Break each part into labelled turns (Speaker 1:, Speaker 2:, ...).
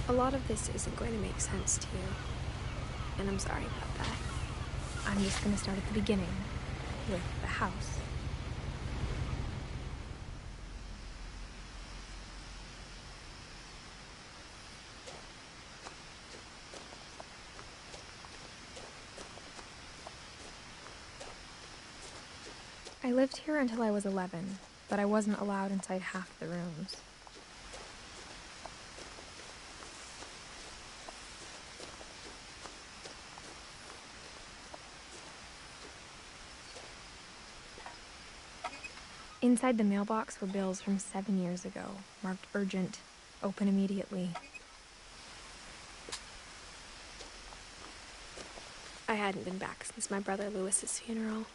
Speaker 1: A lot of this isn't going to make sense to you, and I'm sorry about that.
Speaker 2: I'm just gonna start at the beginning, with the house. I lived here until I was 11, but I wasn't allowed inside half the rooms. Inside the mailbox were bills from 7 years ago, marked urgent, open immediately.
Speaker 1: I hadn't been back since my brother Lewis's funeral.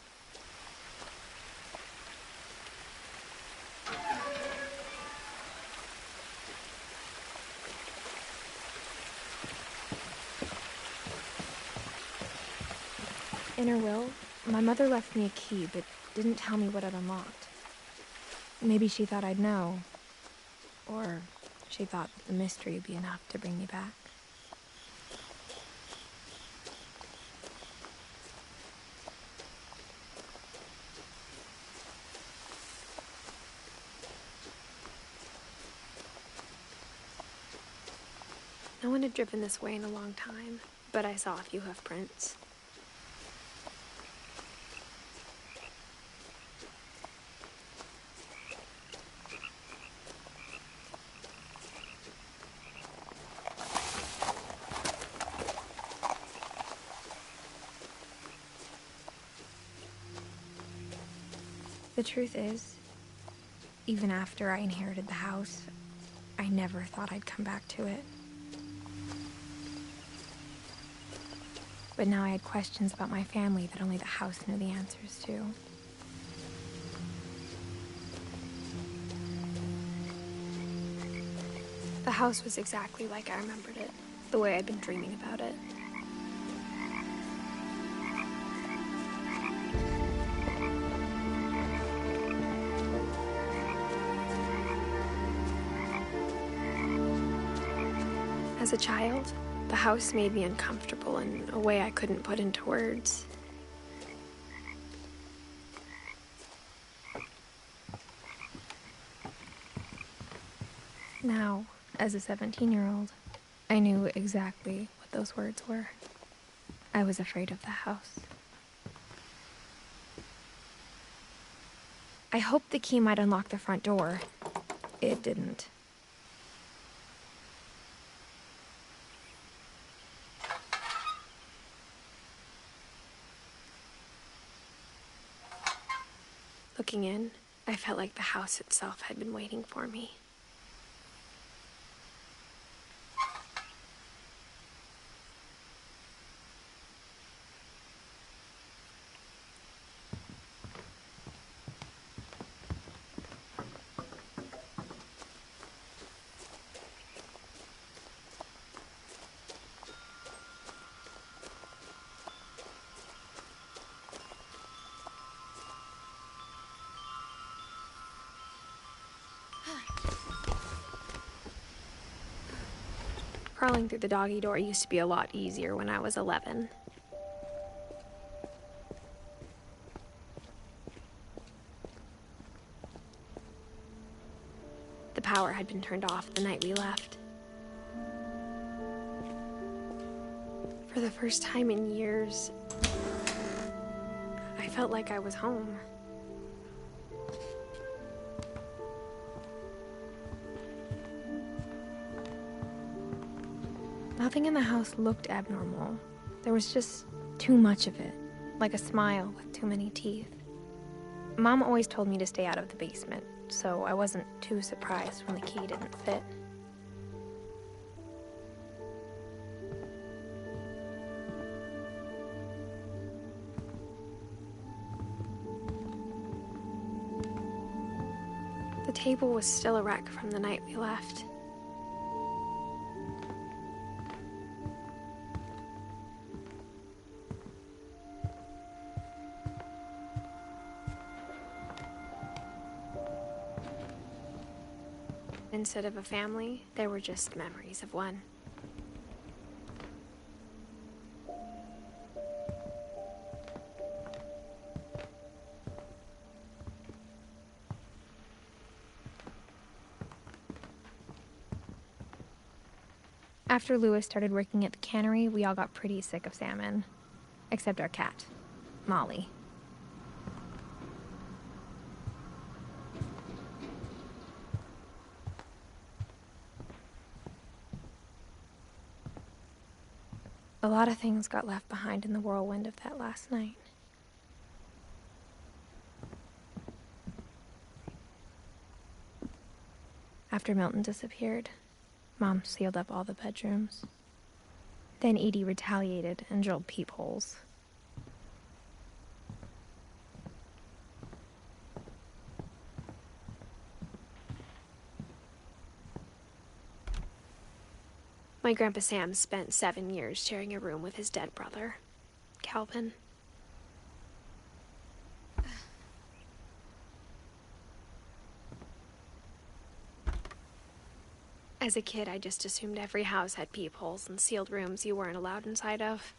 Speaker 2: In her will, my mother left me a key, but didn't tell me what it unlocked. Maybe she thought I'd know. Or she thought the mystery would be enough to bring me back.
Speaker 1: No one had driven this way in a long time, but I saw a few hoof prints.
Speaker 2: The truth is, even after I inherited the house, I never thought I'd come back to it. But now I had questions about my family that only the house knew the answers to.
Speaker 1: The house was exactly like I remembered it, the way I'd been dreaming about it. As a child, the house made me uncomfortable in a way I couldn't put into words.
Speaker 2: Now, as a 17-year-old, I knew exactly what those words were. I was afraid of the house. I hoped the key might unlock the front door. It didn't.
Speaker 1: Looking in, I felt like the house itself had been waiting for me. Crawling through the doggy door used to be a lot easier when I was 11. The power had been turned off the night we left. For the first time in years, I felt like I was home.
Speaker 2: Nothing in the house looked abnormal. There was just too much of it, like a smile with too many teeth. Mom always told me to stay out of the basement, so I wasn't too surprised when the key didn't fit.
Speaker 1: The table was still a wreck from the night we left. Instead of a family, there were just memories of one.
Speaker 2: After Louis started working at the cannery, we all got pretty sick of salmon. Except our cat, Molly. A lot of things got left behind in the whirlwind of that last night. After Milton disappeared, Mom sealed up all the bedrooms. Then Edie retaliated and drilled peepholes.
Speaker 1: My Grandpa Sam spent 7 years sharing a room with his dead brother, Calvin. As a kid, I just assumed every house had peepholes and sealed rooms you weren't allowed inside of.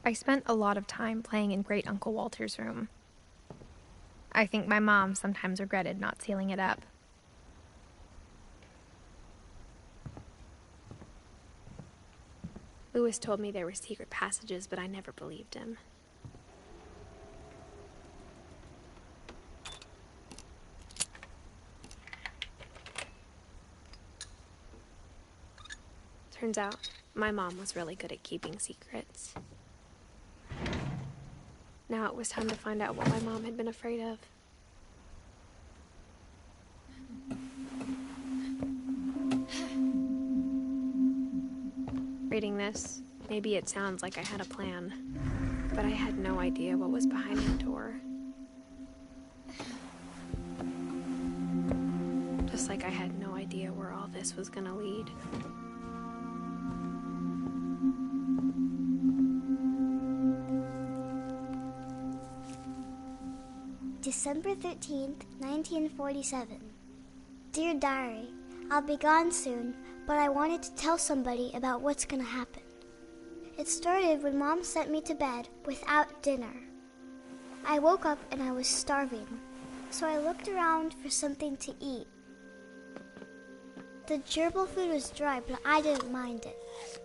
Speaker 2: I spent a lot of time playing in Great Uncle Walter's room. I think my mom sometimes regretted not sealing it up.
Speaker 1: Louis told me there were secret passages, but I never believed him. Turns out, my mom was really good at keeping secrets. Now it was time to find out what my mom had been afraid of. Reading this, maybe it sounds like I had a plan, but I had no idea what was behind that door. Just like I had no idea where all this was gonna lead.
Speaker 3: December 13th, 1947. Dear Diary, I'll be gone soon, but I wanted to tell somebody about what's gonna happen. It started when Mom sent me to bed without dinner. I woke up and I was starving, so I looked around for something to eat. The gerbil food was dry, but I didn't mind it.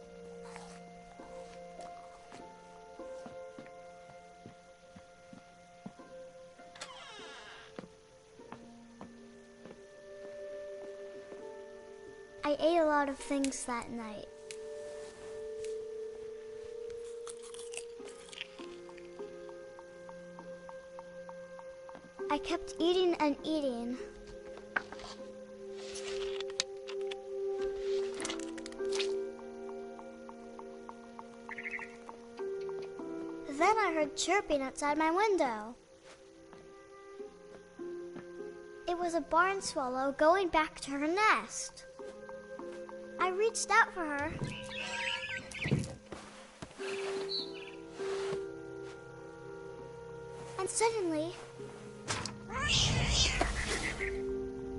Speaker 3: I ate a lot of things that night. I kept eating and eating. Then I heard chirping outside my window. It was a barn swallow going back to her nest. I reached out for her. And suddenly,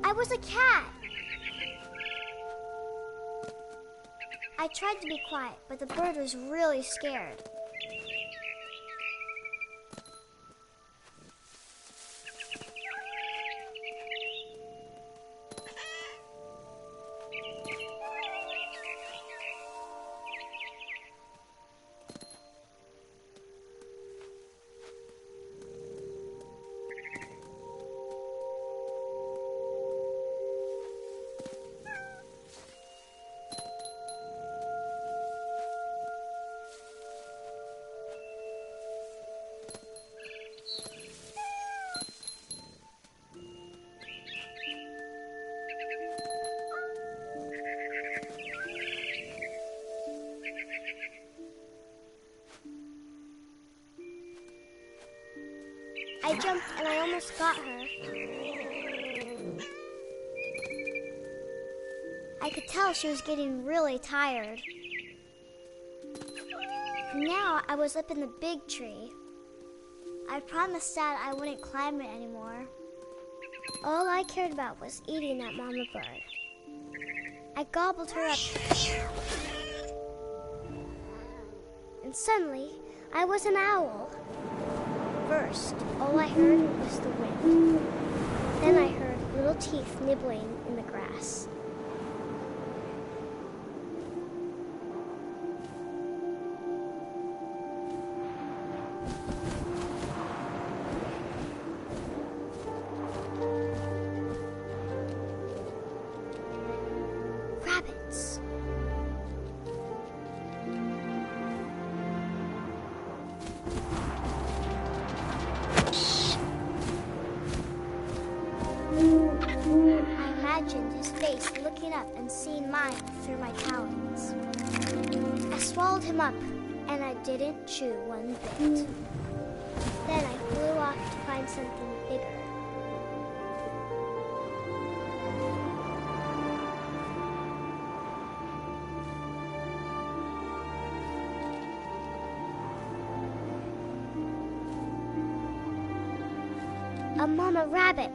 Speaker 3: I was a cat. I tried to be quiet, but the bird was really scared. I jumped and I almost got her. I could tell she was getting really tired. Now I was up in the big tree. I promised Dad I wouldn't climb it anymore. All I cared about was eating that mama bird. I gobbled her up. and suddenly I was an owl. First, all I heard was the wind. Then I heard little teeth nibbling in the grass. Rabbits. I imagined his face looking up and seeing mine through my talons. I swallowed him up, and I didn't chew one bit. Then I flew off to find something bigger. A mama rabbit.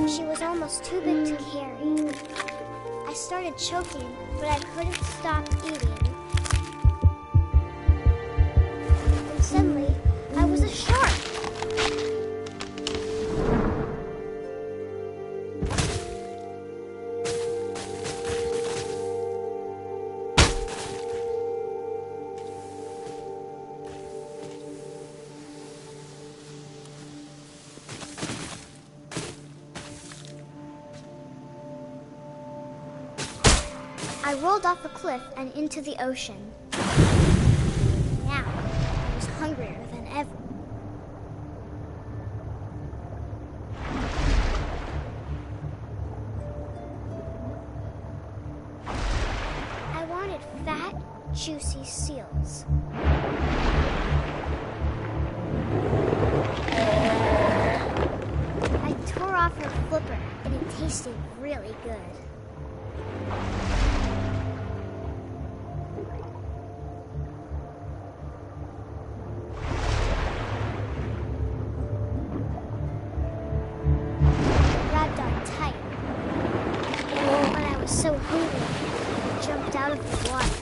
Speaker 3: She was almost too big to carry. I started choking, but I couldn't stop eating. And suddenly, I was a shark. I rolled off a cliff and into the ocean. Now, I was hungrier than ever. I wanted fat, juicy seals. I tore off her flipper, and it tasted really good. So hungry, I jumped out of the water.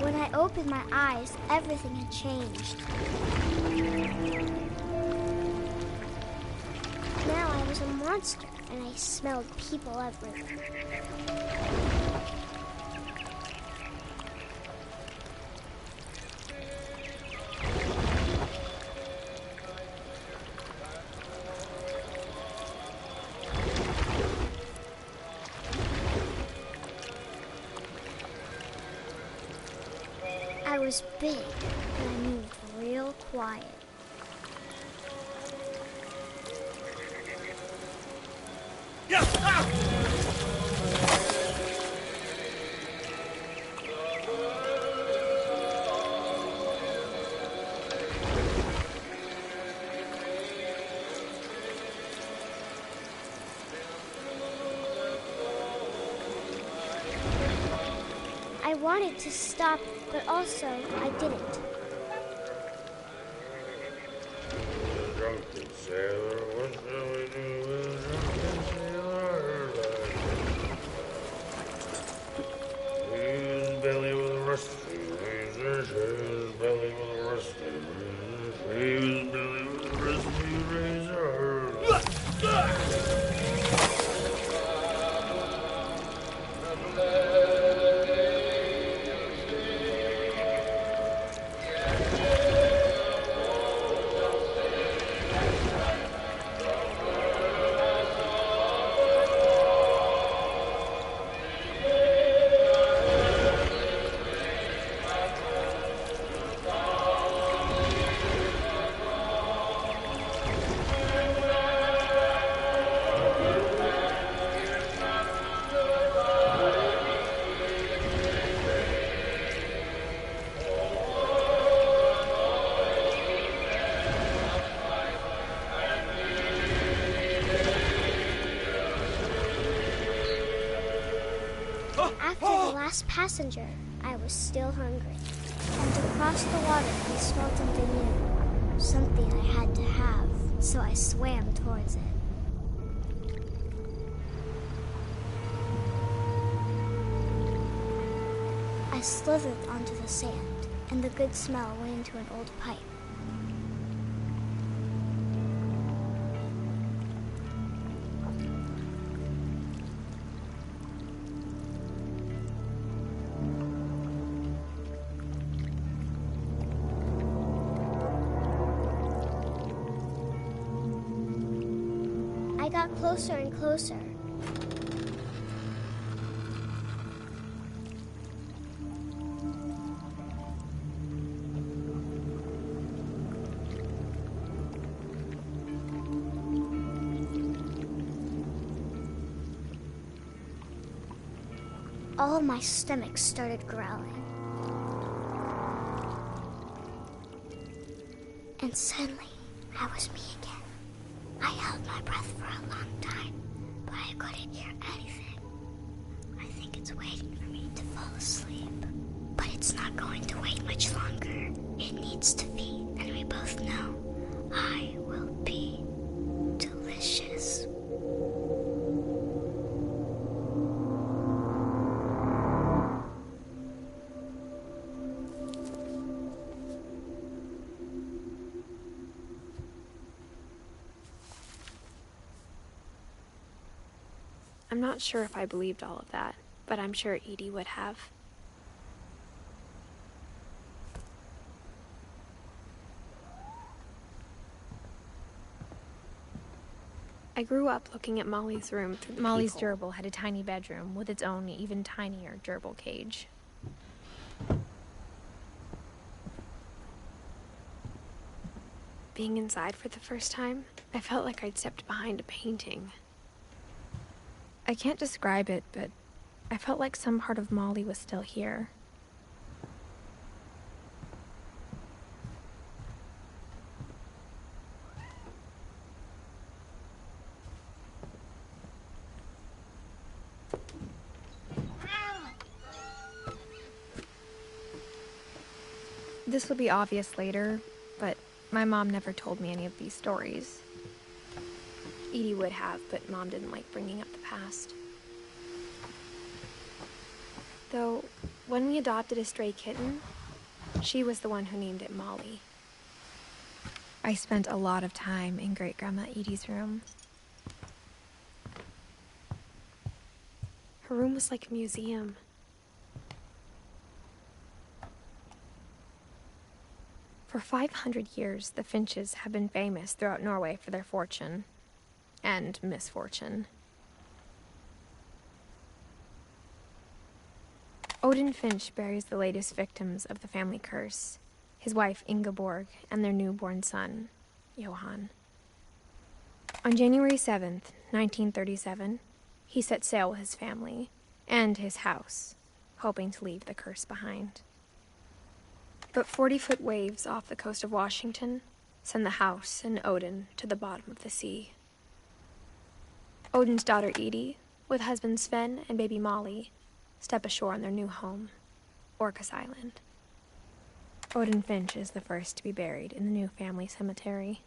Speaker 3: When I opened my eyes, everything had changed. Now I was a monster, and I smelled people everywhere. I was big, and I moved real quiet.
Speaker 4: Yeah! Ah!
Speaker 3: I wanted to stop, but also I didn't.
Speaker 4: Drunken sailor, what shall we do with a drunken sailor? His belly with a rusty razor, his belly with a rusty razor, his belly with a rusty razor.
Speaker 3: last passenger, I was still hungry. And across the water, I smelled something new. Something I had to have, so I swam towards it. I slithered onto the sand, and the good smell went into an old pipe. I got closer and closer. All of my stomach started growling. And suddenly, I was me again. I held my breath for a long time, but I couldn't hear anything. I think it's waiting for me to fall asleep. But it's not going to wait much longer. It needs to be, and we both know I will be delicious.
Speaker 1: I'm not sure if I believed all of that, but I'm sure Edie would have. I grew up looking at Molly's room through the
Speaker 2: Molly's
Speaker 1: peephole.
Speaker 2: gerbil had a tiny bedroom with its own even tinier gerbil cage.
Speaker 1: Being inside for the first time, I felt like I'd stepped behind a painting.
Speaker 2: I can't describe it, but I felt like some part of Molly was still here. This will be obvious later, but my mom never told me any of these stories.
Speaker 1: Edie would have, but Mom didn't like bringing up the past. Though, when we adopted a stray kitten, she was the one who named it Molly.
Speaker 2: I spent a lot of time in Great-Grandma Edie's room.
Speaker 1: Her room was like a museum. For 500 years, the Finches have been famous throughout Norway for their fortune and misfortune. Odin Finch buries the latest victims of the family curse, his wife Ingeborg and their newborn son, Johan. On January 7th, 1937, he set sail with his family and his house, hoping to leave the curse behind. But 40-foot waves off the coast of Washington send the house and Odin to the bottom of the sea. Odin's daughter Edie, with husband Sven and baby Molly, step ashore on their new home, Orcas Island. Odin Finch is the first to be buried in the new family cemetery.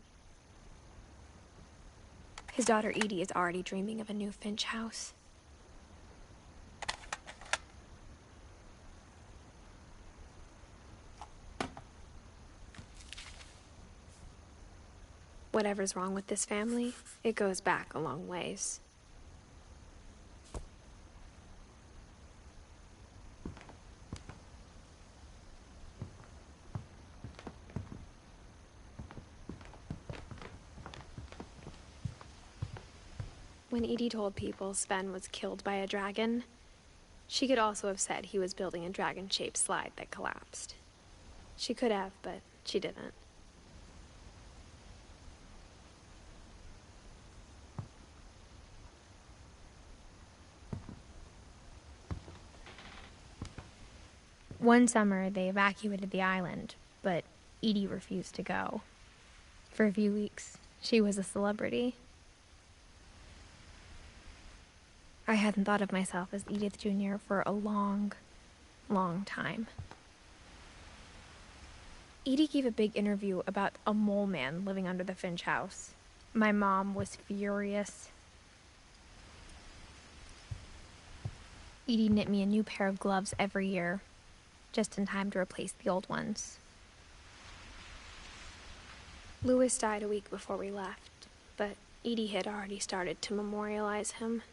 Speaker 1: His daughter Edie is already dreaming of a new Finch house. Whatever's wrong with this family, it goes back a long ways. When Edie told people Sven was killed by a dragon, she could also have said he was building a dragon-shaped slide that collapsed. She could have, but she didn't.
Speaker 2: One summer, they evacuated the island, but Edie refused to go. For a few weeks, she was a celebrity. I hadn't thought of myself as Edith Jr. for a long,
Speaker 1: long time. Edie gave a big interview about a mole man living under the Finch house. My mom was furious. Edie knit me a new pair of gloves every year, just in time to replace the old ones. Louis died a week before we left, but Edie had already started to memorialize him.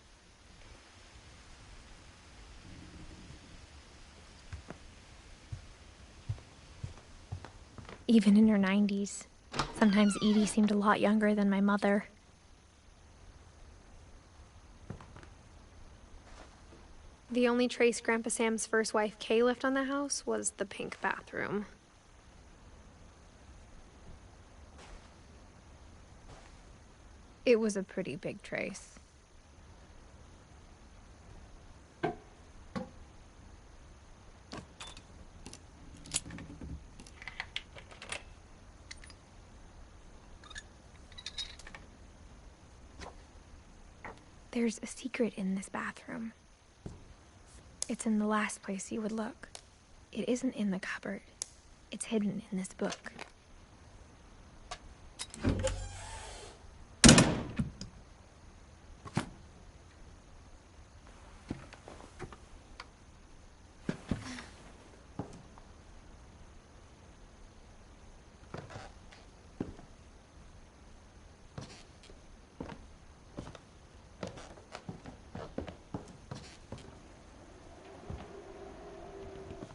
Speaker 1: Even in her 90s, sometimes Edie seemed a lot younger than my mother. The only trace Grandpa Sam's first wife, Kay, left on the house was the pink bathroom. It was a pretty big trace. There's a secret in this bathroom. It's in the last place you would look. It isn't in the cupboard. It's hidden in this book.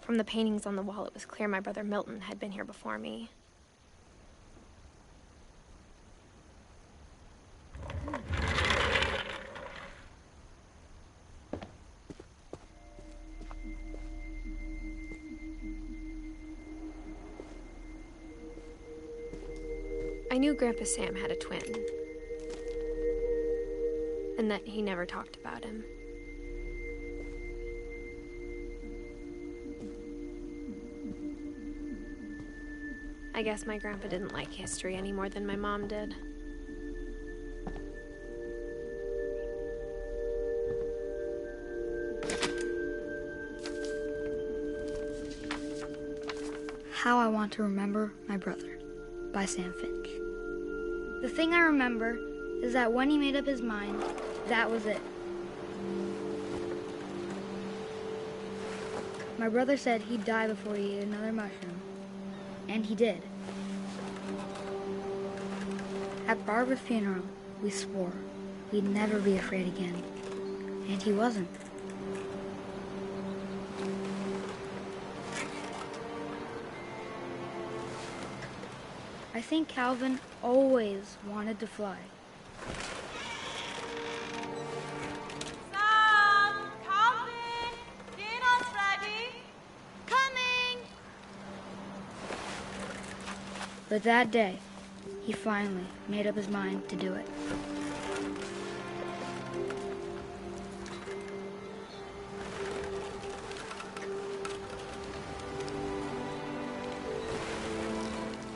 Speaker 1: From the paintings on the wall, it was clear my brother Milton had been here before me. I knew Grandpa Sam had a twin, and that he never talked about him. I guess my grandpa didn't like history any more than my mom did.
Speaker 5: How I Want to Remember My Brother by Sam Finch. The thing I remember is that when he made up his mind, that was it. My brother said he'd die before he ate another mushroom. And he did. At Barbara's funeral, we swore we'd never be afraid again. And he wasn't. I think Calvin always wanted to fly.
Speaker 6: Sam! Calvin! Dinner's ready! Coming!
Speaker 5: But that day, he finally made up his mind to do it.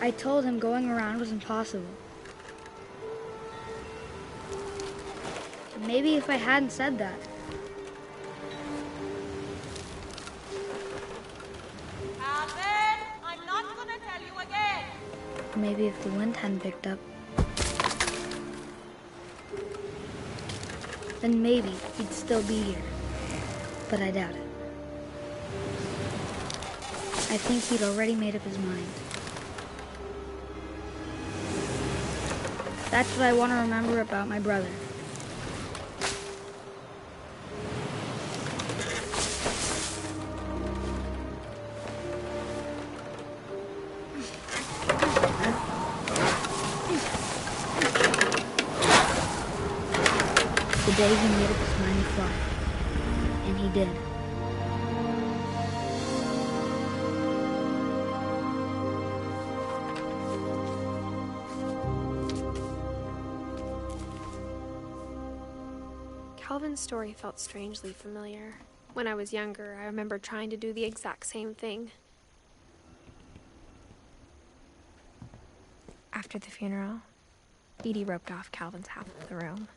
Speaker 5: I told him going around was impossible. Maybe if I hadn't said that.
Speaker 6: Calvin! I'm not gonna tell you again!
Speaker 5: Maybe if the wind hadn't picked up. Then maybe he'd still be here. But I doubt it. I think he'd already made up his mind. That's what I want to remember about my brother. The day he made up his mind to fly. And he did.
Speaker 1: Calvin's story felt strangely familiar. When I was younger, I remember trying to do the exact same thing. After the funeral, Edie roped off Calvin's half of the room.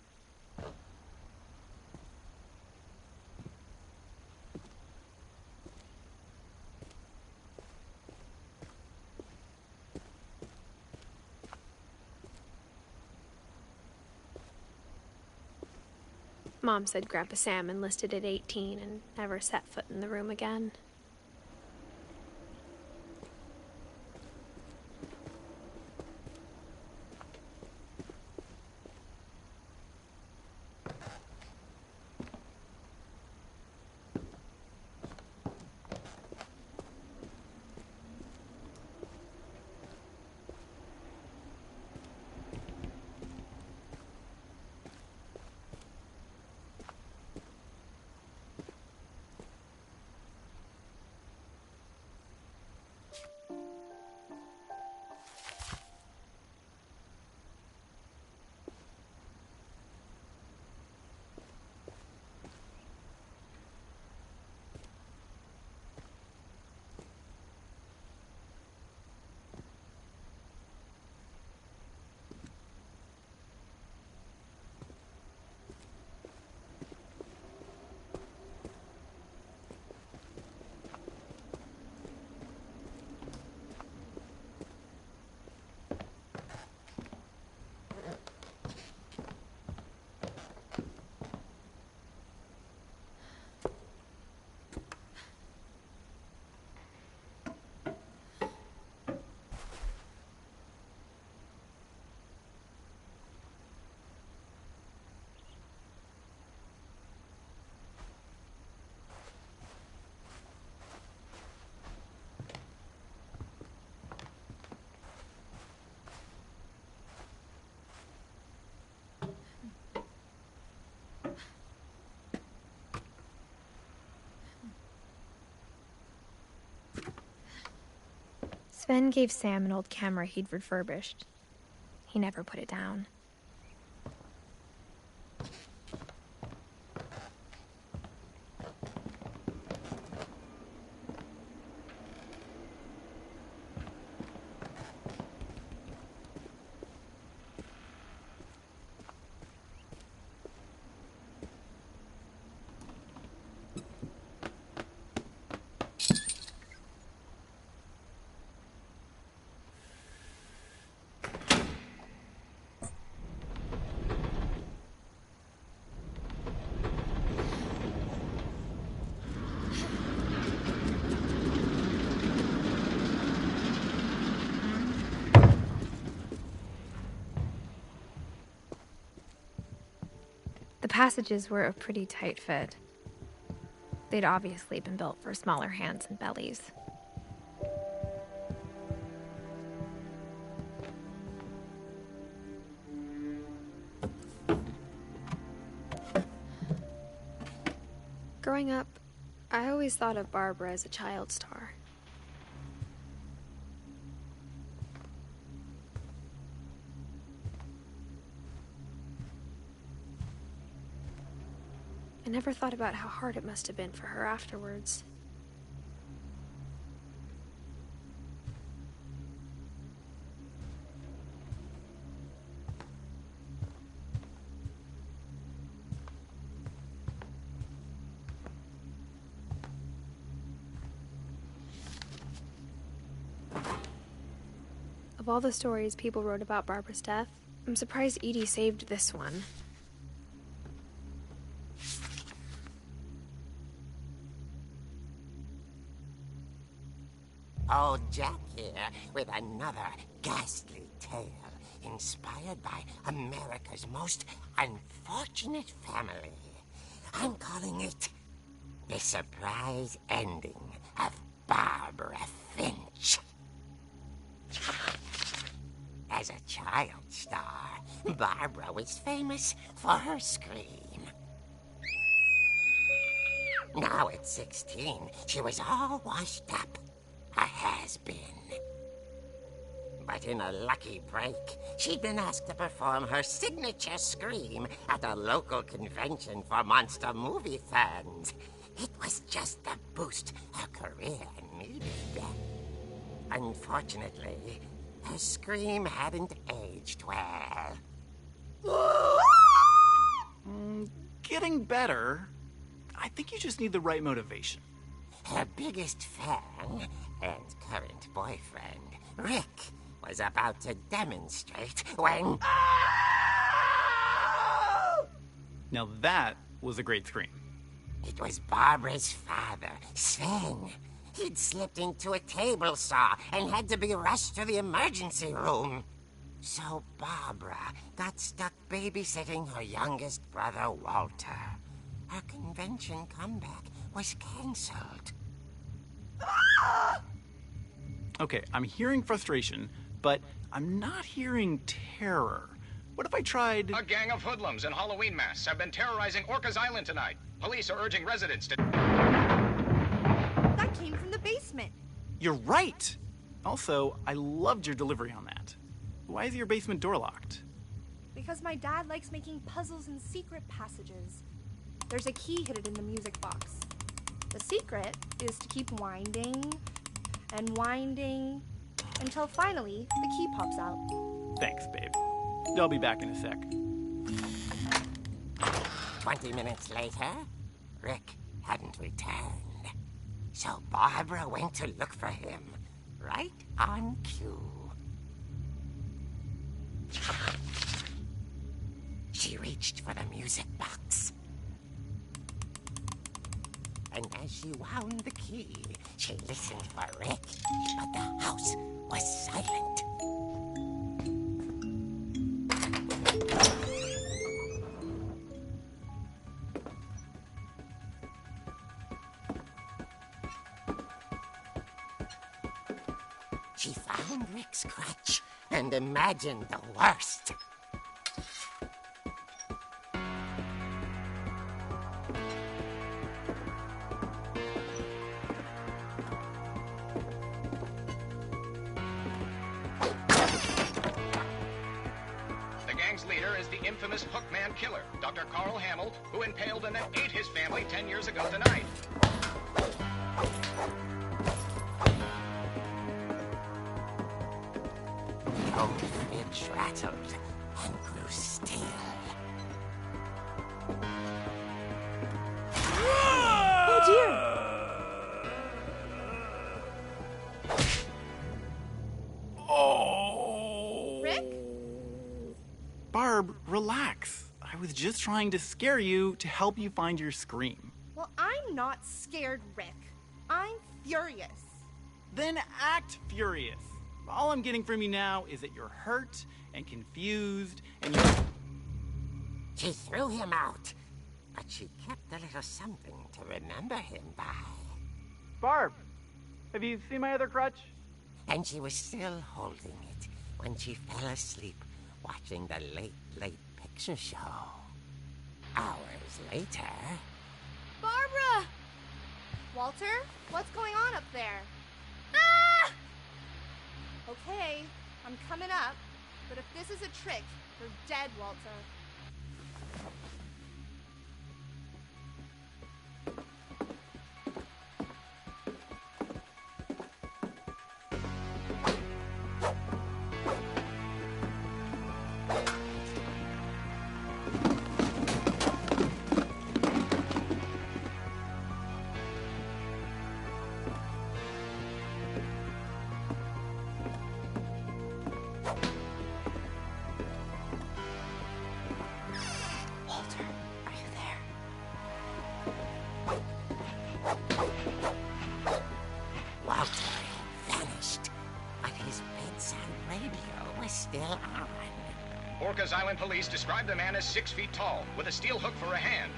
Speaker 1: Mom said Grandpa Sam enlisted at 18 and never set foot in the room again. Sven gave Sam an old camera he'd refurbished. He never put it down. The passages were a pretty tight fit. They'd obviously been built for smaller hands and bellies. Growing up, I always thought of Barbara as a child star. I never thought about how hard it must have been for her afterwards. Of all the stories people wrote about Barbara's death, I'm surprised Edie saved this one.
Speaker 7: Old Jack here with another ghastly tale inspired by America's most unfortunate family. I'm calling it The Surprise Ending of Barbara Finch. As a child star, Barbara was famous for her scream. Now at 16, she was all washed up. A has-been. But in a lucky break, she'd been asked to perform her signature scream at a local convention for monster movie fans. It was just the boost her career needed. Unfortunately, her scream hadn't aged well.
Speaker 8: Getting better. I think you just need the right motivation.
Speaker 7: Her biggest fan and current boyfriend, Rick, was about to demonstrate when...
Speaker 8: Now that was a great scream?
Speaker 7: It was Barbara's father, Sven. He'd slipped into a table saw and had to be rushed to the emergency room. So Barbara got stuck babysitting her youngest brother, Walter. Her convention comeback was canceled.
Speaker 8: Okay, I'm hearing frustration, but I'm not hearing terror. What if I tried...
Speaker 9: A gang of hoodlums in Halloween masks have been terrorizing Orcas Island tonight. Police are urging residents to...
Speaker 6: That came from the basement.
Speaker 8: You're right! Also, I loved your delivery on that. Why is your basement door locked?
Speaker 6: Because my dad likes making puzzles and secret passages. There's a key hidden in the music box. The secret is to keep winding and winding until finally the key pops out.
Speaker 8: Thanks, babe. I'll be back in a sec.
Speaker 7: 20 minutes later, Rick hadn't returned. So Barbara went to look for him, right on cue. She reached for the music box. And as she wound the key, she listened for Rick, but the house was silent. She found Rick's crutch and imagined the worst.
Speaker 9: The gang's leader is the infamous Hookman killer, Dr. Carl Hamill, who impaled and then ate his family 10 years ago tonight.
Speaker 7: Old Finch rattled and grew still.
Speaker 6: Oh dear!
Speaker 8: Oh!
Speaker 6: Rick?
Speaker 8: Barb, relax. I was just trying to scare you to help you find your scream.
Speaker 6: Well, I'm not scared, Rick. I'm furious.
Speaker 8: Then act furious. All I'm getting from you now is that you're hurt and confused and you're...
Speaker 7: She threw him out, but she kept a little something to remember him by.
Speaker 8: Barb, have you seen my other crutch?
Speaker 7: And she was still holding it when she fell asleep watching the late picture show. Hours later...
Speaker 6: Barbara! Walter, what's going on up there? Ah! Okay, I'm coming up, but if this is a trick, you're dead, Walter.
Speaker 7: Walter vanished, but his bedside radio was still on.
Speaker 9: Orcas Island police describe the man as 6 feet tall, with a steel hook for a hand.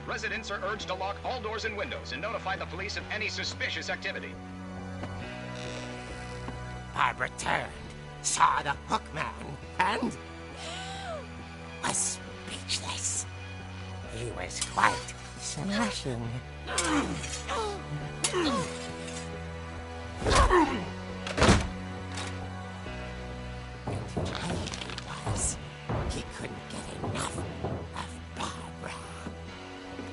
Speaker 9: Residents are urged to lock all doors and windows and notify the police of any suspicious activity.
Speaker 7: Barbara turned, saw the hook man, and was speechless. He was quite smashing. And there he was. He couldn't get enough of Barbara.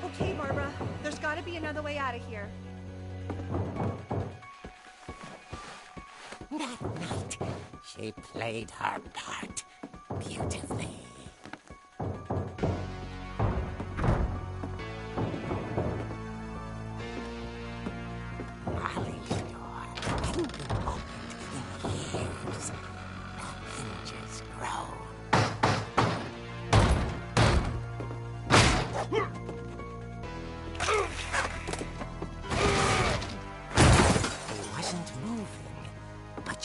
Speaker 6: Okay, Barbara, there's gotta be another way out of here.
Speaker 7: That night, she played her part beautifully. Molly's door hadn't been opened in years. The hinges groaned.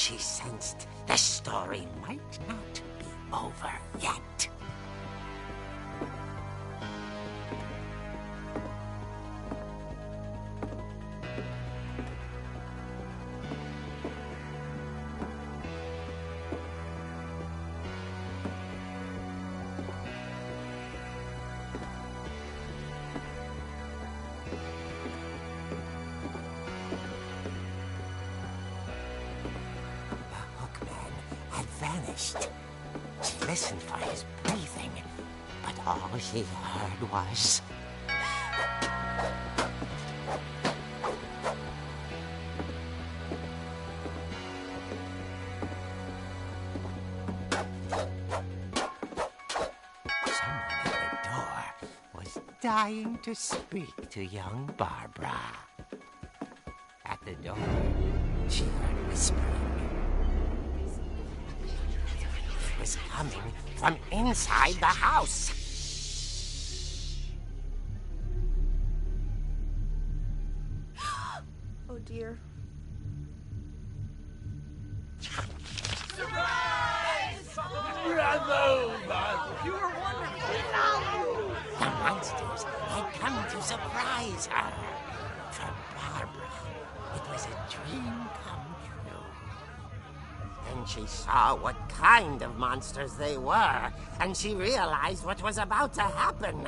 Speaker 7: she sensed the story might not be over yet. Vanished. She listened for his breathing, but all she heard was... Someone at the door was dying to speak to young Barbara. At the door, she heard whispering. Was coming from inside the house.
Speaker 6: Oh dear.
Speaker 4: Surprise! Bravo, Barbara!
Speaker 6: You were wonderful.
Speaker 7: The monsters had come to surprise her. For Barbara, it was a dream come true. Then she saw what kind of monsters they were, and she realized what was about to happen.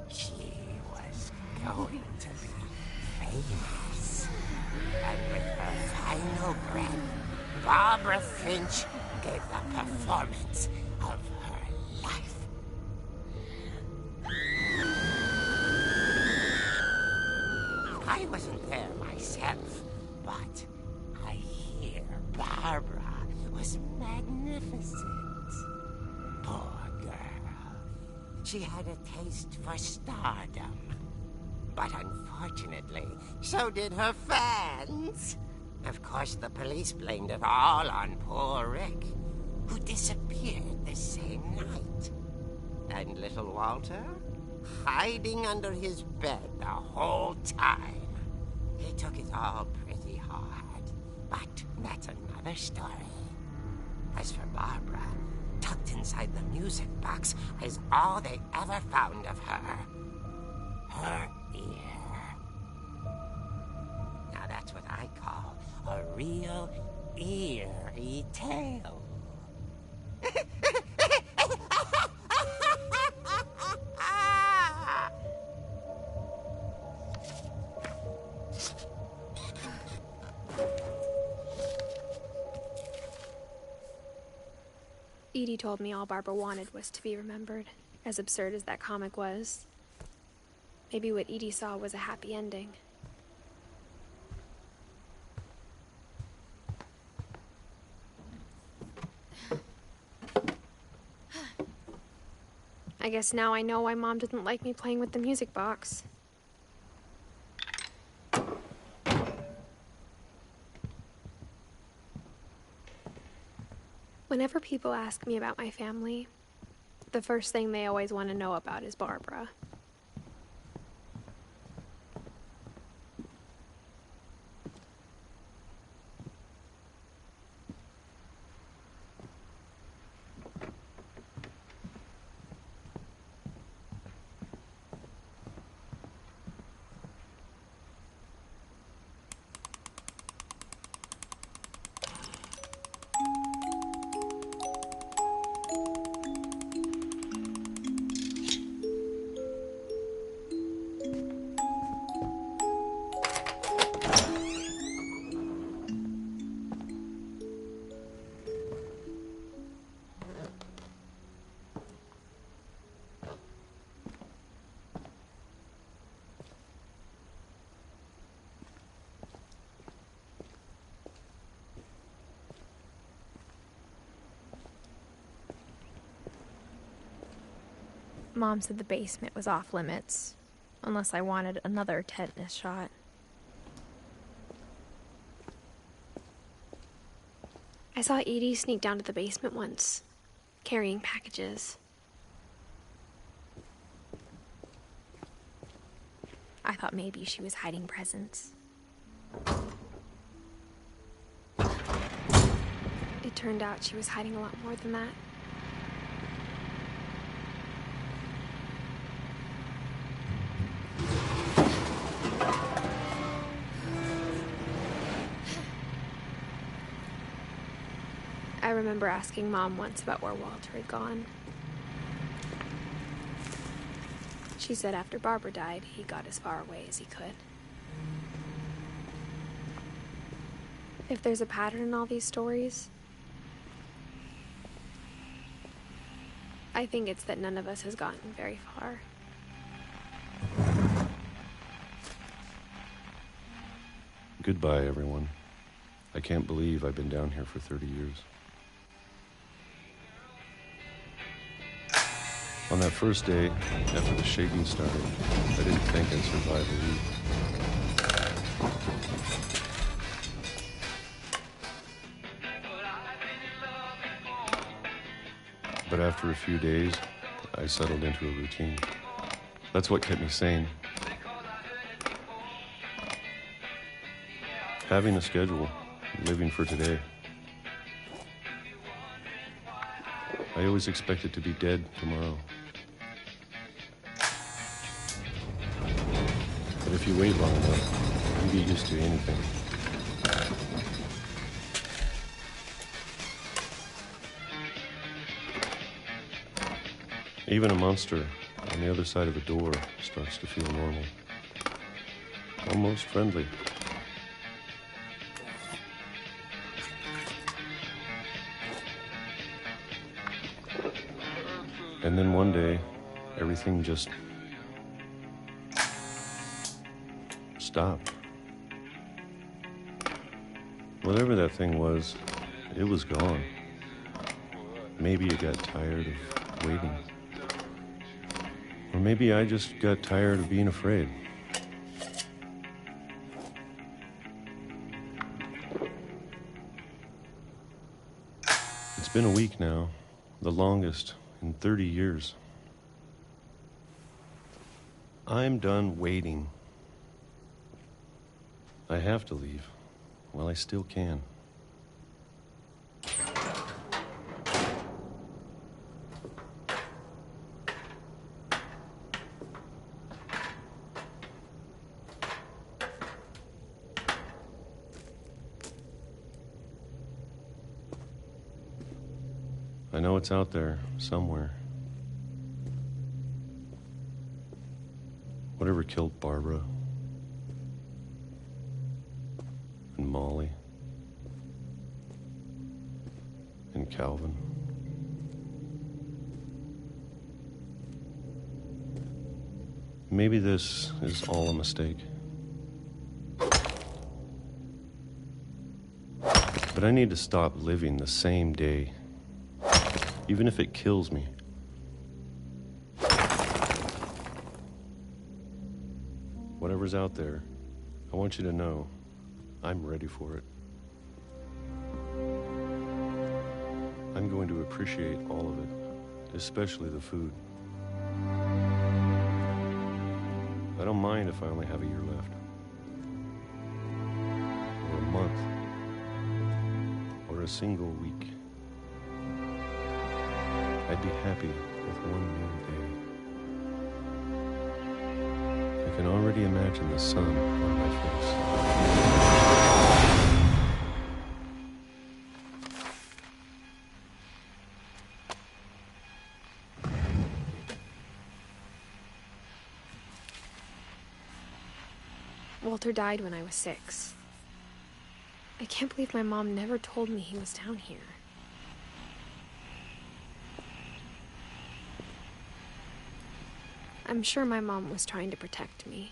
Speaker 7: She was going to be famous. And with her final breath, Barbara Finch gave the performance of her life. I wasn't there myself, but I hear Barbara was magnificent. Poor girl. She had a taste for stardom. But unfortunately, so did her fans. Of course, the police blamed it all on poor Rick, who disappeared the same night. And little Walter, hiding under his bed the whole time. He took it all pretty hard, but that's another story. As for Barbara, tucked inside the music box is all they ever found of her. Her ear. Now that's what I call a real eerie tale.
Speaker 1: Edie told me all Barbara wanted was to be remembered, as absurd as that comic was. Maybe what Edie saw was a happy ending. I guess now I know why Mom didn't like me playing with the music box. Whenever people ask me about my family, the first thing they always want to know about is Barbara. Mom said the basement was off limits, unless I wanted another tetanus shot. I saw Edie sneak down to the basement once, carrying packages. I thought maybe she was hiding presents. It turned out she was hiding a lot more than that. I remember asking Mom once about where Walter had gone. She said after Barbara died, he got as far away as he could. If there's a pattern in all these stories, I think it's that none of us has gotten very far.
Speaker 10: Goodbye, everyone. I can't believe I've been down here for 30 years. On that first day, after the shaking started, I didn't think I'd survive a week. But after a few days, I settled into a routine. That's what kept me sane. Having a schedule, living for today. I always expected to be dead tomorrow. But if you wait long enough, you get used to anything. Even a monster on the other side of the door starts to feel normal. Almost friendly. And then one day, everything just stopped. Whatever that thing was, it was gone. Maybe it got tired of waiting. Or maybe I just got tired of being afraid. It's been a week now, the longest in 30 years. I'm done waiting. I have to leave while I still can. I know it's out there somewhere. Whatever killed Barbara and Molly and Calvin. Maybe this is all a mistake. But I need to stop living the same day, even if it kills me. Whatever's out there, I want you to know I'm ready for it. I'm going to appreciate all of it, especially the food. I don't mind if I only have a year left, or a month, or a single week. I'd be happy with one more day. I can already imagine the sun on my face.
Speaker 1: Walter died when I was 6. I can't believe my mom never told me he was down here. I'm sure my mom was trying to protect me.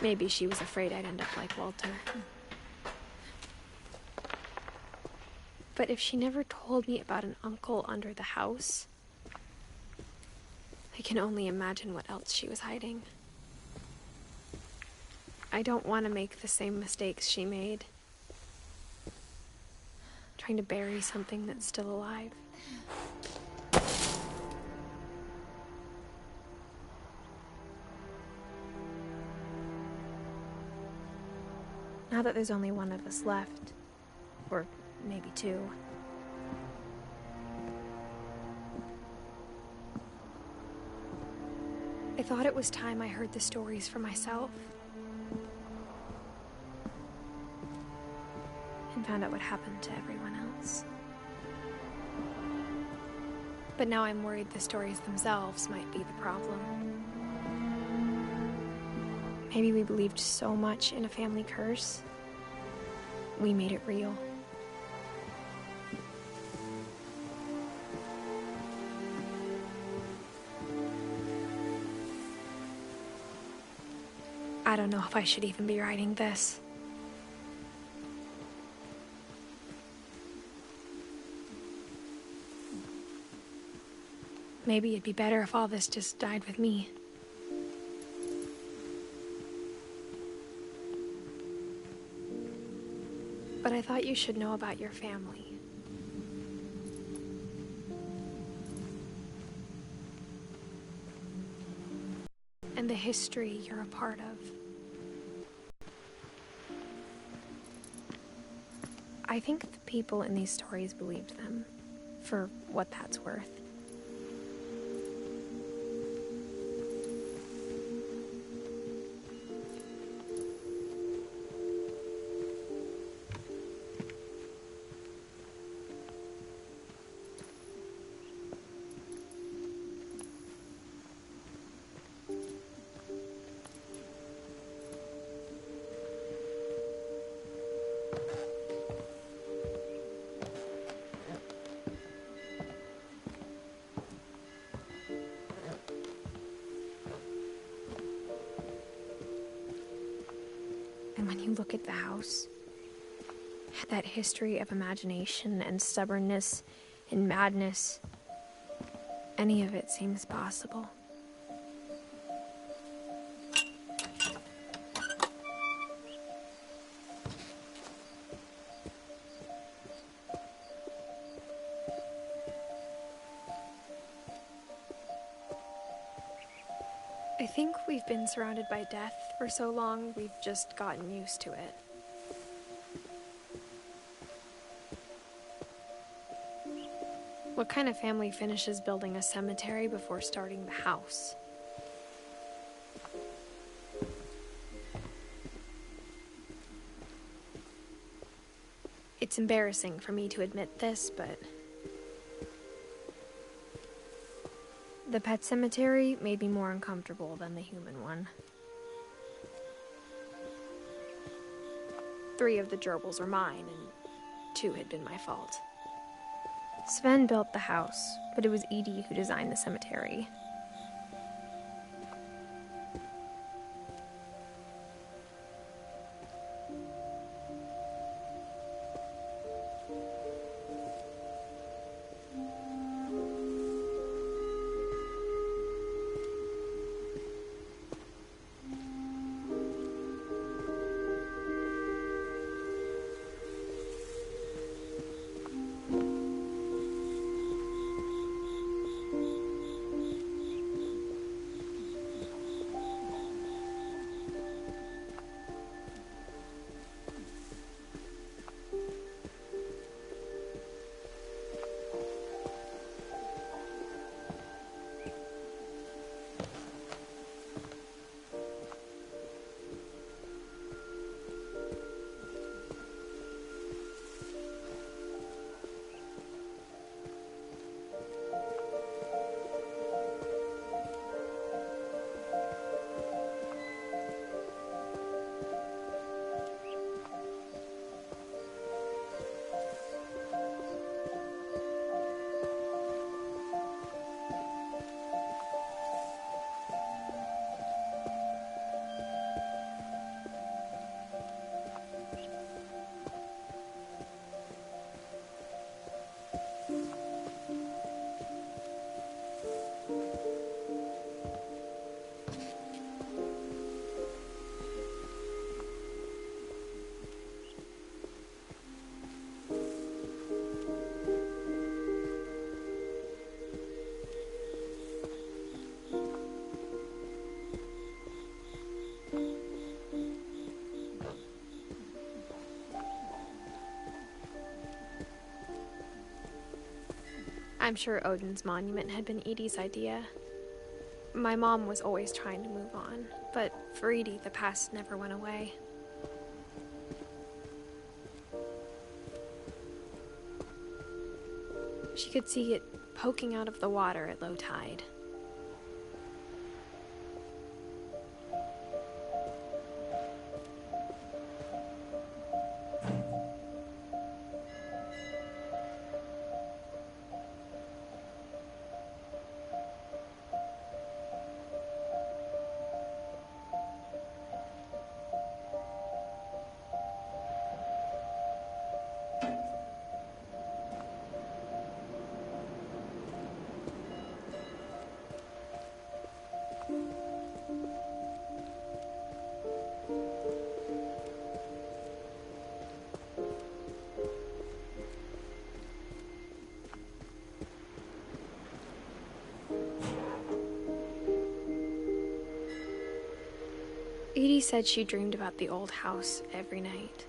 Speaker 1: Maybe she was afraid I'd end up like Walter. But if she never told me about an uncle under the house, I can only imagine what else she was hiding. I don't want to make the same mistakes she made. trying to bury something that's still alive. Now that there's only one of us left, or maybe two, I thought it was time I heard the stories for myself and found out what happened to everyone else. But now I'm worried the stories themselves might be the problem. Maybe we believed so much in a family curse, we made it real. I don't know if I should even be writing this. Maybe it'd be better if all this just died with me. But I thought you should know about your family. And the history you're a part of. I think the people in these stories believed them, for what that's worth. And when you look at the house, that history of imagination and stubbornness and madness, any of it seems possible. I think we've been surrounded by death for so long, we've just gotten used to it. What kind of family finishes building a cemetery before starting the house? It's embarrassing for me to admit this, but the pet cemetery made me more uncomfortable than the human one. 3 of the gerbils were mine, and 2 had been my fault. Sven built the house, but it was Edie who designed the cemetery. I'm sure Odin's monument had been Edie's idea. My mom was always trying to move on, but for Edie, the past never went away. She could see it poking out of the water at low tide. Edie said she dreamed about the old house every night.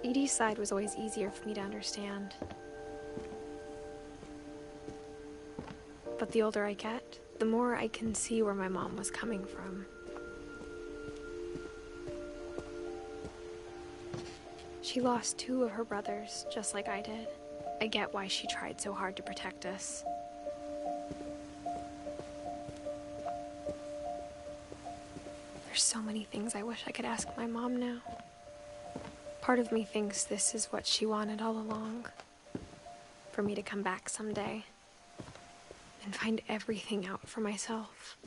Speaker 1: Edie's side was always easier for me to understand. But the older I get, the more I can see where my mom was coming from. She lost 2 of her brothers, just like I did. I get why she tried so hard to protect us. There's so many things I wish I could ask my mom now. Part of me thinks this is what she wanted all along. For me to come back someday and find everything out for myself.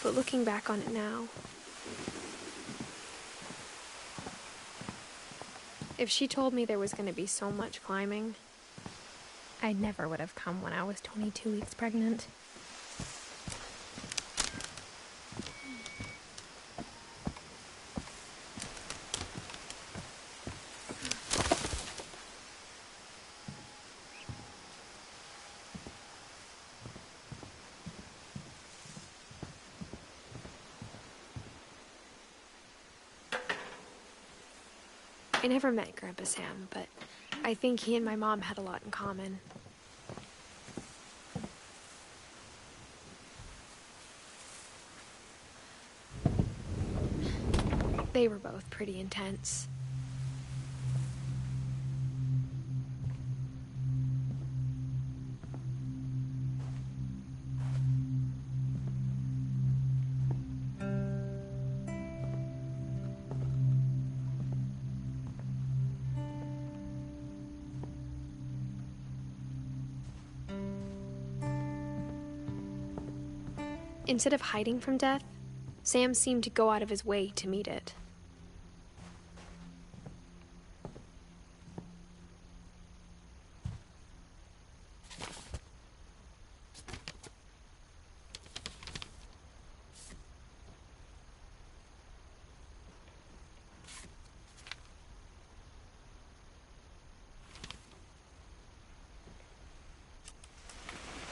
Speaker 1: But looking back on it now, if she told me there was going to be so much climbing, I never would have come when I was 22 weeks pregnant. I never met Grandpa Sam, but I think he and my mom had a lot in common. They were both pretty intense. Instead of hiding from death, Sam seemed to go out of his way to meet it.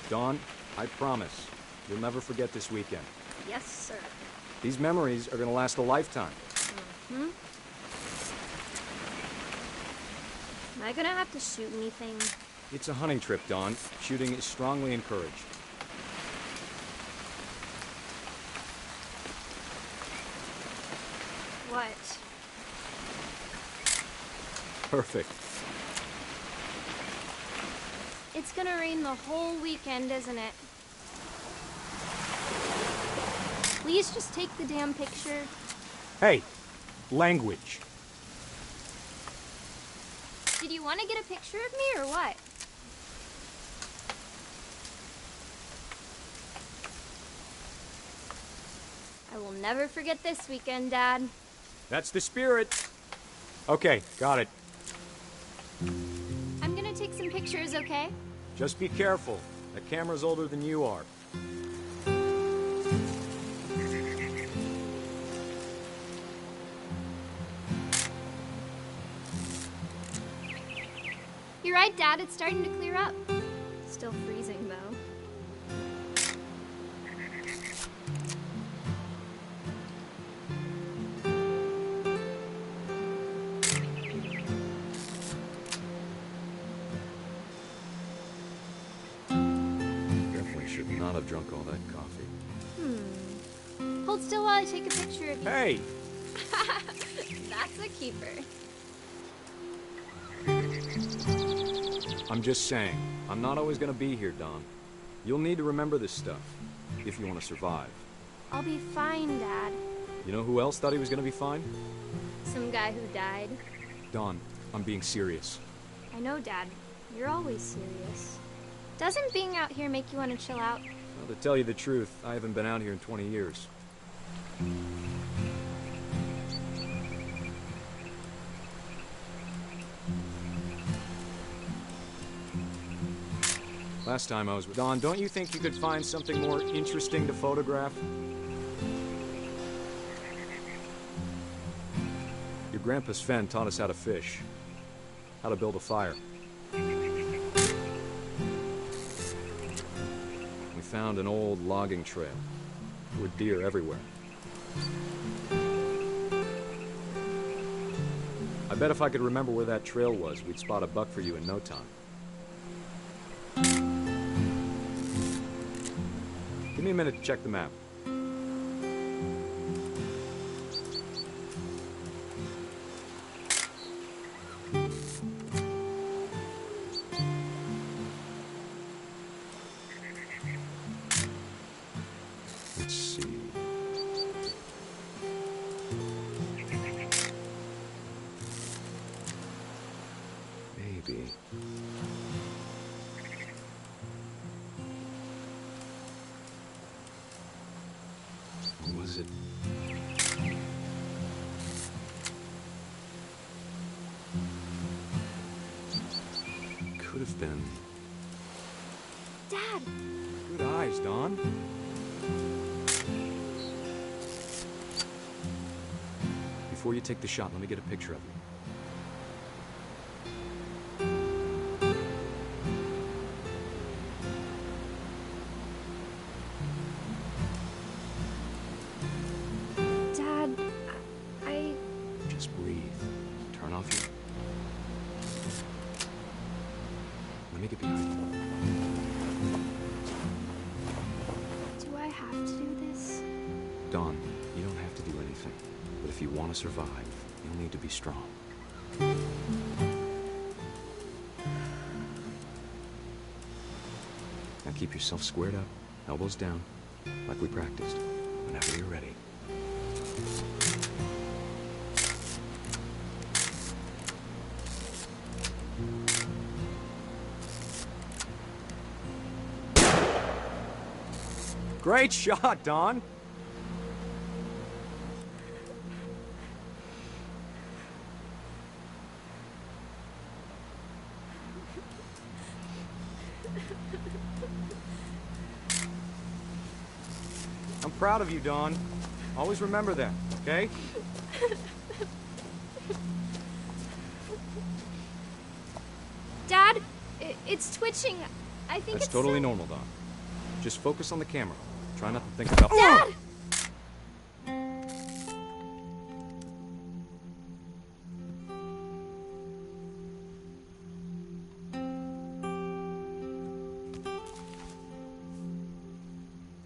Speaker 11: Dawn, I promise, you'll never forget this weekend.
Speaker 6: Yes, sir.
Speaker 11: These memories are gonna last a lifetime.
Speaker 12: Hmm? Am I gonna have to shoot anything?
Speaker 11: It's a hunting trip, Dawn. Shooting is strongly encouraged.
Speaker 12: What?
Speaker 11: Perfect.
Speaker 12: It's gonna rain the whole weekend, isn't it? Please just take the damn picture.
Speaker 11: Hey, language.
Speaker 12: Did you want to get a picture of me or what? I will never forget this weekend, Dad.
Speaker 11: That's the spirit. Okay, got it.
Speaker 12: I'm gonna take some pictures, okay?
Speaker 11: Just be careful. That camera's older than you are.
Speaker 12: You're right, Dad. It's starting to clear up. Still freezing, though.
Speaker 11: Definitely should not have drunk all that coffee.
Speaker 12: Hold still while I take a picture of you.
Speaker 11: Hey!
Speaker 12: That's a keeper.
Speaker 11: I'm just saying, I'm not always gonna be here, Don. You'll need to remember this stuff, if you want to survive.
Speaker 12: I'll be fine, Dad.
Speaker 11: You know who else thought he was gonna be fine?
Speaker 12: Some guy who died.
Speaker 11: Don, I'm being serious.
Speaker 12: I know, Dad. You're always serious. Doesn't being out here make you want to chill out?
Speaker 11: Well, to tell you the truth, I haven't been out here in 20 years. Last time I was with Don, don't you think you could find something more interesting to photograph? Your grandpa Sven taught us how to fish, how to build a fire. We found an old logging trail. There were deer everywhere. I bet if I could remember where that trail was, we'd spot a buck for you in no time. Give me a minute to check the map. Let's see. Maybe. Or was it? Could have been.
Speaker 12: Dad!
Speaker 11: Good eyes, Don. Before you take the shot, let me get a picture of you.
Speaker 12: Dad, I...
Speaker 11: Just breathe. Turn off your... Let me get behind you.
Speaker 12: Do I have to do this?
Speaker 11: Don, you don't have to do anything. But if you want to survive, you'll need to be strong. Now keep yourself squared up, elbows down, like we practiced. Whenever you're ready. Great shot, Don! I'm proud of you, Dawn. Always remember that, okay?
Speaker 12: Dad, it's twitching. I think
Speaker 11: That's
Speaker 12: it's
Speaker 11: totally normal, Dawn. Just focus on the camera. Try not to think about...
Speaker 12: Dad!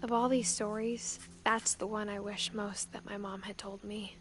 Speaker 1: Of all these stories, that's the one I wish most that my mom had told me.